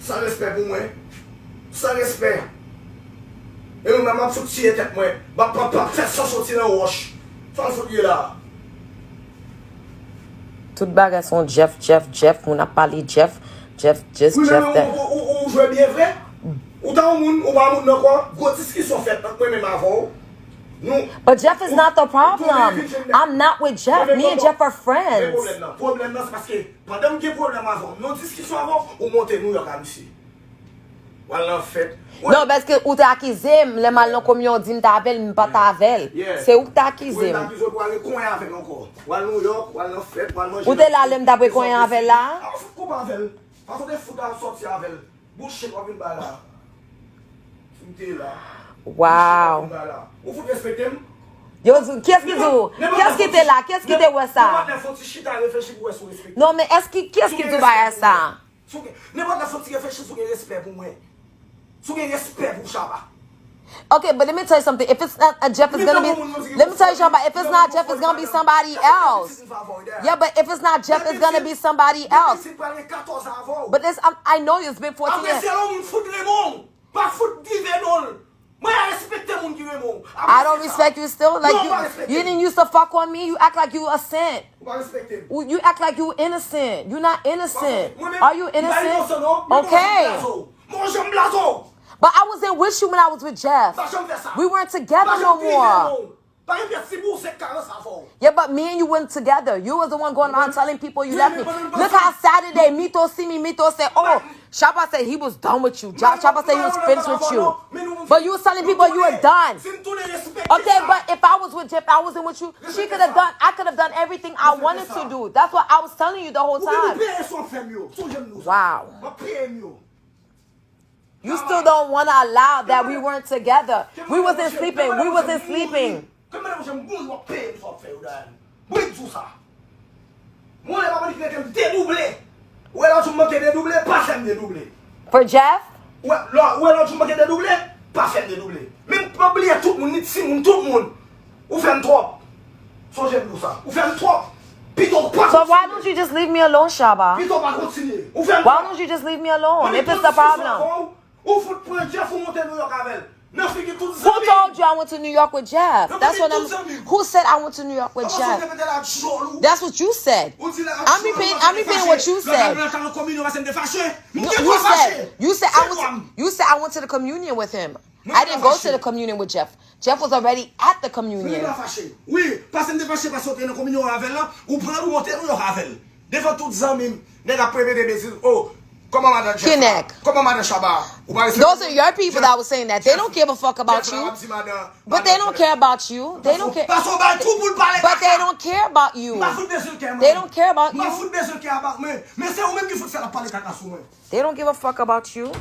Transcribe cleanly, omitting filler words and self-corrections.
Sans respect pour moi. Sans respect. Et nous même sortir tête moi. Pas faire ça sortir dans roche. Sans sortir là. Toutes bagages sont Jeff. On a parlé Jeff. Jeff. Oui, mais on joue bien vrai. Ou dans le monde, on va monde quoi? Gros discussion faite moi même avant. But Jeff is not the problem. I'm not with Jeff. Me and Jeff are friends. Problème là c'est parce que pendant que problème avant, nos discussions avant, on monte New York à ici. Voilà en fait. Non, parce que ou t'as accusé, le mal non comme on dit t'avel, pas t'avel. C'est où t'as accusé. Ou t'es là l'aime d'après coin avec là? Ah, faut couper avec. Parce que faut sortir avec. Boucher pas venir là. T'es là. Wow. Vous faut respecter. Yo, qu'est-ce que tu? Qu'est-ce qui était là? Qu'est-ce qui était où ça? Non, mais qu'est-ce que tu vas ça? N'importe la faute qui réfléchit sur le respect pour moi. Sur le respect pour Chabba. Okay, but let me tell you something. If it's not Jeff, it's gonna be. Let me tell you something. If it's not Jeff, it's gonna be somebody else. Yeah, but if it's not Jeff, it's gonna be somebody else. But this, I know you. It's been 14 years. I don't respect you still. Like you didn't used to fuck on me. You act like you a saint. You act like you innocent. You're not innocent. Are you innocent? Okay. But I wasn't with you when I was with Jeff. We weren't together no more. Yeah, but me and you weren't together. You was the one going around telling people you left me. Look how Saturday Mito see me. Mito said, oh, Chabba said he was done with you. Chabba said he was finished with you. But you was telling people you were done. Okay, but if I was with Jeff, I wasn't with you. I could have done everything I wanted to do. That's what I was telling you the whole time. Wow. You still don't want to allow that we weren't together. We wasn't sleeping. For Jeff? So why don't you just leave me alone, Chabba? Why don't you just leave me alone if it's the problem? Who told you I went to New York with Jeff? That's what Who said I went to New York with Jeff? That's what you said. I'm repeating what you said. No, you said I went to the communion with him. I didn't go to the communion with Jeff. Jeff was already at the communion. Those are your people that was saying that. They don't give a fuck about you. But they don't care about you. They don't care. But they don't care about you. They don't care about you. They don't give a fuck about you.